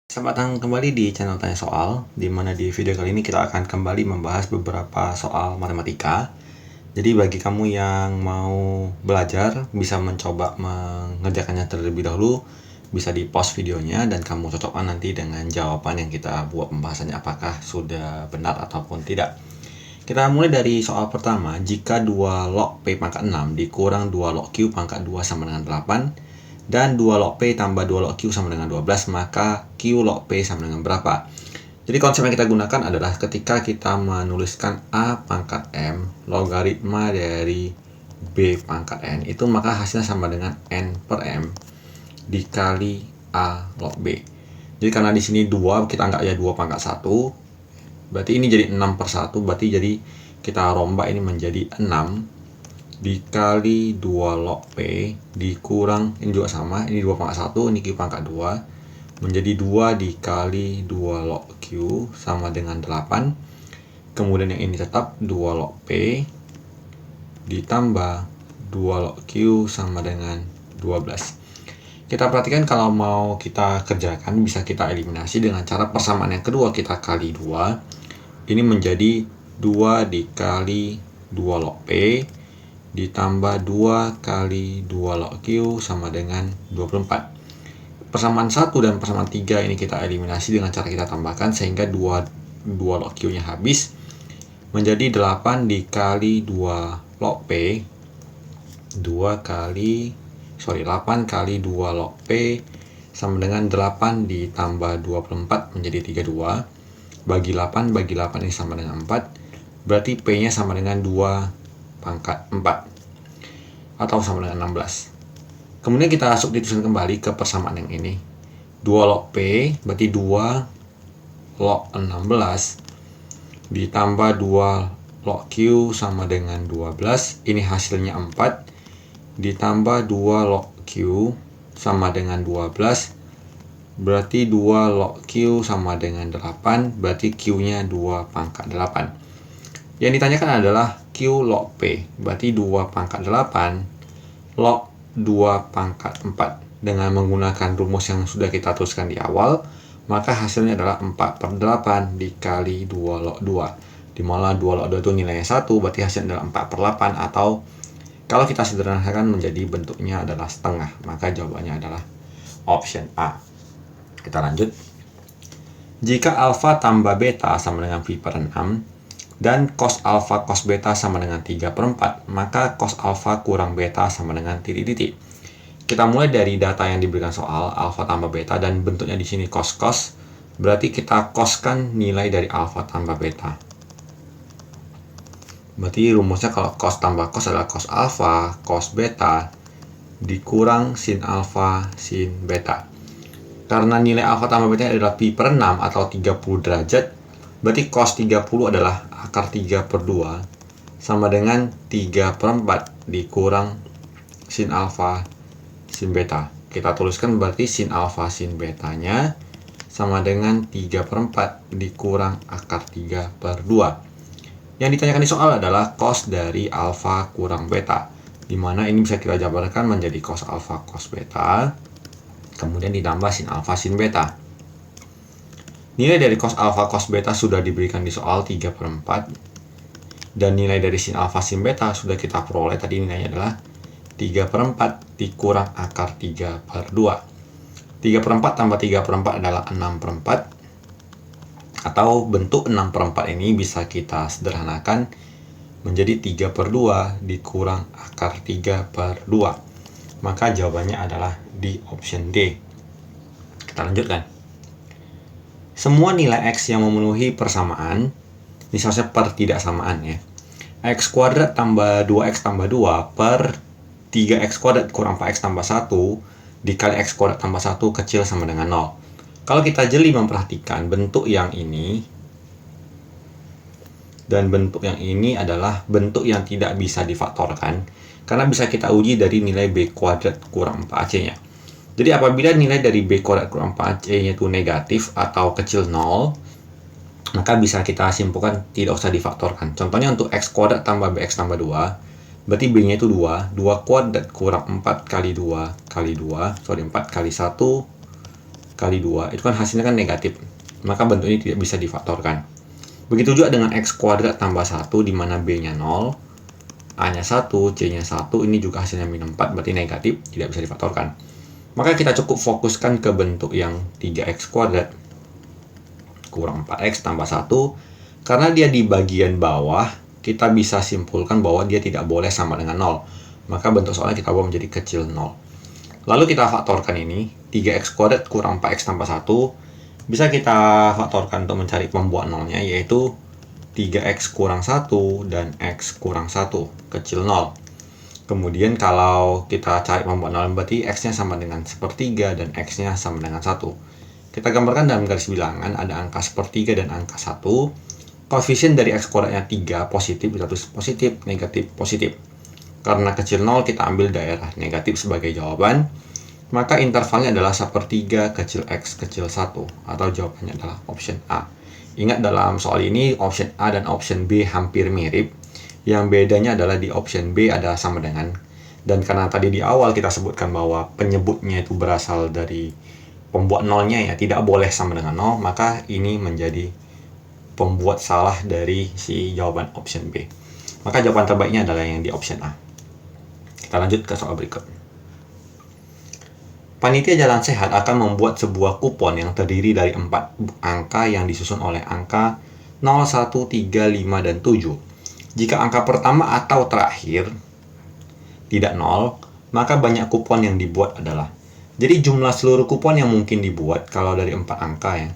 Selamat datang kembali di channel Tanya Soal, di mana di video kali ini kita akan kembali membahas beberapa soal matematika. Jadi bagi kamu yang mau belajar, bisa mencoba mengerjakannya terlebih dahulu, bisa di pause videonya dan kamu cocokkan nanti dengan jawaban yang kita buat pembahasannya apakah sudah benar ataupun tidak. Kita mulai dari soal pertama, jika 2 log P pangkat 6 dikurang 2 log Q pangkat 2 sama dengan 8, dan 2 log P tambah 2 log Q sama dengan 12, maka Q log P sama dengan berapa? Jadi konsep yang kita gunakan adalah ketika kita menuliskan A pangkat M logaritma dari B pangkat N, itu maka hasilnya sama dengan N per M dikali A log B. Jadi karena di sini 2, kita anggap ya 2 pangkat 1, berarti ini jadi 6 per 1, berarti jadi kita rombak ini menjadi 6 dikali 2 log P dikurang, ini juga sama, ini 2 pangkat 1, ini Q pangkat 2, menjadi 2 dikali 2 log Q sama dengan 8. Kemudian yang ini tetap 2 log P ditambah 2 log Q sama dengan 12. Kita perhatikan kalau mau kita kerjakan, bisa kita eliminasi dengan cara persamaan yang kedua, kita kali 2. Ini menjadi 2 dikali 2 log P ditambah 2 kali 2 log Q sama dengan 24. Persamaan 1 dan persamaan 3 ini kita eliminasi dengan cara kita tambahkan, sehingga 2 log Q nya habis, menjadi 8 dikali 2 log P 8 kali 2 log P sama dengan 8 ditambah 24 menjadi 32. Bagi 8 ini sama dengan 4, berarti P nya sama dengan 2 pangkat 4 atau sama dengan 16. Kemudian kita substitusikan kembali ke persamaan yang ini. 2 log P berarti 2 log 16 ditambah 2 log Q sama dengan 12. Ini hasilnya 4 ditambah 2 log Q sama dengan 12, berarti 2 log Q sama dengan 8, berarti Q nya 2 pangkat 8. Yang ditanyakan adalah Q log P, berarti 2 pangkat 8 log 2 pangkat 4. Dengan menggunakan rumus yang sudah kita tuliskan di awal, maka hasilnya adalah 4 per 8 dikali 2 log 2. Dimana 2 log 2 itu nilainya 1, berarti hasilnya adalah 4 per 8, atau kalau kita sederhanakan menjadi bentuknya adalah setengah, maka jawabannya adalah option A. Kita lanjut. Jika alfa tambah beta sama dengan pi per 6, dan cos alfa cos beta sama dengan 3 per 4, maka cos alfa kurang beta sama dengan titik-titik. Kita mulai dari data yang diberikan soal, alfa tambah beta, dan bentuknya di sini cos. Berarti kita coskan nilai dari alfa tambah beta. Berarti rumusnya kalau cos tambah cos adalah cos alfa cos beta dikurang sin alfa sin beta. Karena nilai alfa tambah beta adalah pi per 6 atau 30 derajat, berarti cos 30 adalah akar 3 per 2 sama dengan 3 per 4 dikurang sin alfa sin beta. Kita tuliskan berarti sin alfa sin betanya sama dengan 3 per 4 dikurang akar 3 per 2. Yang ditanyakan di soal adalah cos dari alfa kurang beta, dimana ini bisa kita jabarkan menjadi cos alfa cos beta, kemudian ditambah sin alfa sin beta. Nilai dari cos alfa cos beta sudah diberikan di soal 3 per 4. Dan nilai dari sin alfa sin beta sudah kita peroleh, tadi nilainya adalah 3 per 4 dikurang akar 3 per 2. 3 per 4 tambah 3 per 4 adalah 6 per 4. Atau bentuk 6 per 4 ini bisa kita sederhanakan menjadi 3 per 2 dikurang akar 3 per 2. Maka jawabannya adalah di option D. Kita lanjutkan. Semua nilai X yang memenuhi persamaan, ini seharusnya per tidak samaan ya. X kuadrat tambah 2X tambah 2 per 3X kuadrat kurang 4X tambah 1 dikali X kuadrat tambah 1 kecil sama dengan 0. Kalau kita jeli memperhatikan bentuk yang ini dan bentuk yang ini adalah bentuk yang tidak bisa difaktorkan, karena bisa kita uji dari nilai B kuadrat kurang 4AC nya. Jadi apabila nilai dari B kuadrat kurang 4AC nya itu negatif atau kecil 0, maka bisa kita simpulkan tidak usah difaktorkan. Contohnya untuk X kuadrat tambah BX tambah 2, berarti B nya itu 2 kuadrat kurang 4 kali 2 kali 2, 4 kali 1 kali 2, itu kan hasilnya kan negatif. Maka bentuk ini tidak bisa difaktorkan. Begitu juga dengan X kuadrat tambah 1, di mana B-nya 0, A-nya 1, C-nya 1, ini juga hasilnya min 4, berarti negatif, tidak bisa difaktorkan. Maka kita cukup fokuskan ke bentuk yang 3X kuadrat kurang 4X tambah 1, karena dia di bagian bawah, kita bisa simpulkan bahwa dia tidak boleh sama dengan 0. Maka bentuk soalnya kita ubah menjadi kecil 0. Lalu kita faktorkan ini, 3X kuadrat kurang 4X tambah 1, bisa kita faktorkan untuk mencari pembuat nolnya, yaitu 3X kurang 1 dan X kurang 1, kecil 0. Kemudian kalau kita cari pembuat nol, berarti X-nya sama dengan sepertiga dan X-nya sama dengan 1. Kita gambarkan dalam garis bilangan, ada angka sepertiga dan angka 1. Koefisien dari X kuadratnya 3, positif, kita tulis positif, negatif, positif. Karena kecil 0, kita ambil daerah negatif sebagai jawaban. Maka intervalnya adalah sepertiga kecil X kecil 1, atau jawabannya adalah option A. Ingat, dalam soal ini option A dan option B hampir mirip. Yang bedanya adalah di option B ada sama dengan. Dan karena tadi di awal kita sebutkan bahwa penyebutnya itu berasal dari pembuat nolnya, ya tidak boleh sama dengan 0, maka ini menjadi pembuat salah dari si jawaban option B. Maka jawaban terbaiknya adalah yang di option A. Kita lanjut ke soal berikut. Panitia Jalan Sehat akan membuat sebuah kupon yang terdiri dari 4 angka yang disusun oleh angka 0, 1, 3, 5, dan 7. Jika angka pertama atau terakhir tidak 0, maka banyak kupon yang dibuat adalah. Jadi jumlah seluruh kupon yang mungkin dibuat kalau dari 4 angka, ya,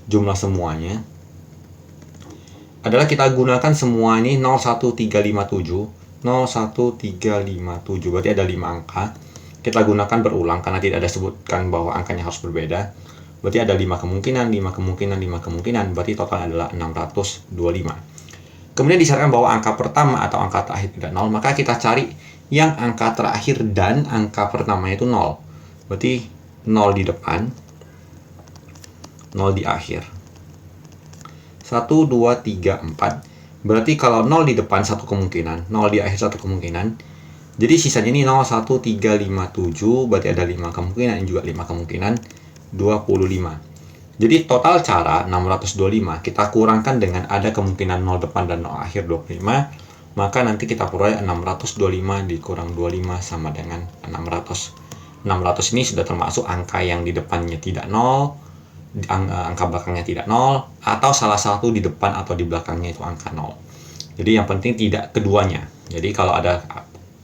jumlah semuanya adalah kita gunakan semua ini 01357, 01357, berarti ada 5 angka. Kita gunakan berulang karena tidak ada sebutkan bahwa angkanya harus berbeda. Berarti ada 5 kemungkinan, 5 kemungkinan, 5 kemungkinan, berarti total adalah 625. Kemudian disarankan bahwa angka pertama atau angka terakhir tidak 0, maka kita cari yang angka terakhir dan angka pertama itu 0. Berarti 0 di depan, 0 di akhir. 1, 2, 3, 4. Berarti kalau 0 di depan satu kemungkinan, 0 di akhir satu kemungkinan. Jadi sisanya ini 0, 1, 3, 5, 7. Berarti ada 5 kemungkinan, dan juga 5 kemungkinan, 25. Jadi total cara 625 kita kurangkan dengan ada kemungkinan 0 depan dan 0 akhir 25. Maka nanti kita peroleh 625 dikurang 25 sama dengan 600. 600 ini sudah termasuk angka yang di depannya tidak 0, angka belakangnya tidak 0, atau salah satu di depan atau di belakangnya itu angka 0. Jadi yang penting tidak keduanya. Jadi kalau ada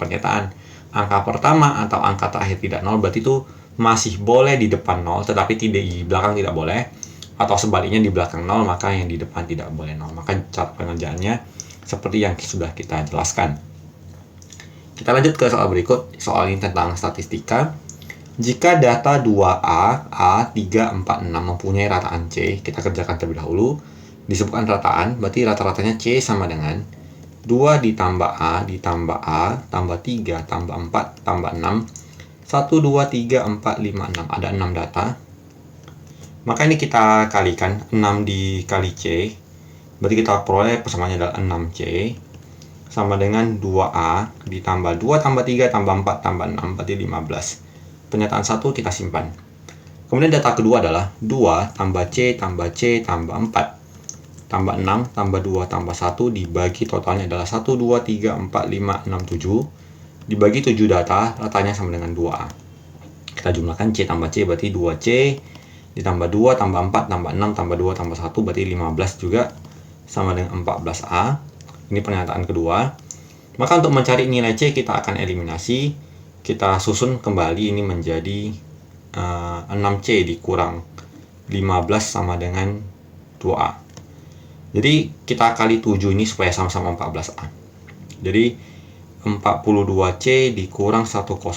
pernyataan angka pertama atau angka terakhir tidak 0, berarti itu masih boleh di depan 0, tetapi tidak di belakang tidak boleh. Atau sebaliknya di belakang 0, maka yang di depan tidak boleh 0. Maka cara pengerjaannya seperti yang sudah kita jelaskan. Kita lanjut ke soal berikut. Soal ini tentang statistika. Jika data 2A, A, 3, 4, 6 mempunyai rataan C, kita kerjakan terlebih dahulu. Disebutkan rataan, berarti rata-ratanya C sama dengan 2 ditambah A ditambah A tambah 3 tambah 4 tambah 6. 1, 2, 3, 4, 5, 6. Ada 6 data. Maka ini kita kalikan 6 dikali C. Berarti kita peroleh persamaannya adalah 6C sama dengan 2A ditambah 2 tambah 3 tambah 4 tambah 6, berarti 15. Pernyataan 1 kita simpan. Kemudian data kedua adalah 2 tambah C tambah C tambah 4 tambah 6 tambah 2 tambah 1 dibagi totalnya adalah 1, 2, 3, 4, 5, 6, 7. Dibagi 7 data, ratanya sama dengan 2A. Kita jumlahkan C tambah C berarti 2C ditambah 2 tambah 4 tambah 6 tambah 2 tambah 1 berarti 15 juga sama dengan 14A. Ini pernyataan kedua. Maka untuk mencari nilai C kita akan eliminasi. Kita susun kembali ini menjadi 6C dikurang 15 sama dengan 2A. Jadi kita kali 7 ini supaya sama-sama 14A. Jadi 42C dikurang 105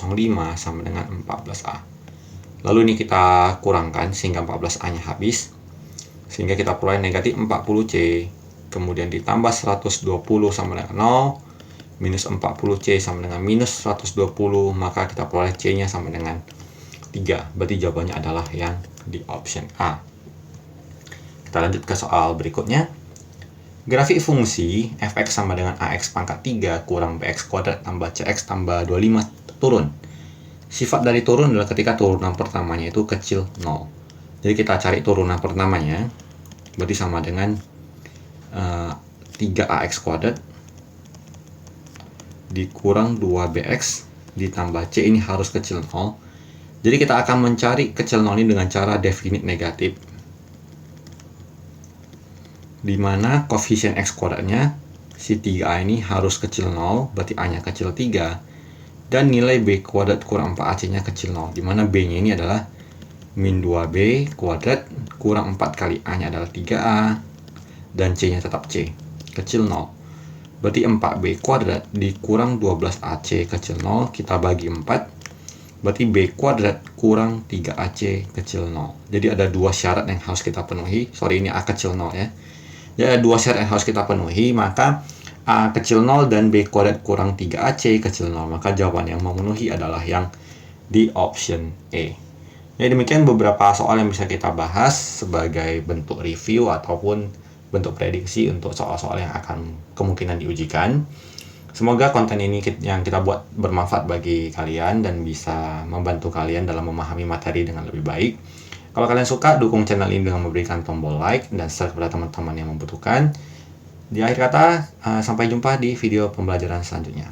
sama dengan 14A. Lalu ini kita kurangkan sehingga 14A-nya habis. Sehingga kita peroleh negatif 40C. Kemudian ditambah 120 sama dengan 0. Minus 40C sama dengan minus 120. Maka kita peroleh C-nya sama dengan 3. Berarti jawabannya adalah yang di option A. Kita lanjut ke soal berikutnya. Grafik fungsi fx sama dengan ax pangkat 3 kurang bx kuadrat tambah cx tambah 25 turun. Sifat dari turun adalah ketika turunan pertamanya itu kecil 0. Jadi kita cari turunan pertamanya, berarti sama dengan 3ax kuadrat dikurang 2bx ditambah c, ini harus kecil 0. Jadi kita akan mencari kecil 0 ini dengan cara definite negatif, dimana koefisien x kuadratnya si 3a ini harus kecil 0, berarti a nya kecil 3, dan nilai b kuadrat kurang 4ac nya kecil 0, dimana b nya ini adalah min 2b kuadrat kurang 4 kali a nya adalah 3a, dan c nya tetap c kecil 0. Berarti 4b kuadrat dikurang 12ac kecil 0, kita bagi 4, berarti b kuadrat kurang 3ac kecil 0. Jadi ada dua syarat yang harus kita penuhi. Sorry, ini a kecil 0 ya. Jadi ada dua syarat yang harus kita penuhi, maka a kecil 0 dan b kuadrat kurang 3ac kecil 0. Maka jawaban yang memenuhi adalah yang di option E. Ya, demikian beberapa soal yang bisa kita bahas sebagai bentuk review ataupun bentuk prediksi untuk soal-soal yang akan kemungkinan diujikan. Semoga konten ini yang kita buat bermanfaat bagi kalian dan bisa membantu kalian dalam memahami materi dengan lebih baik. Kalau kalian suka, dukung channel ini dengan memberikan tombol like dan share kepada teman-teman yang membutuhkan. Di akhir kata, sampai jumpa di video pembelajaran selanjutnya.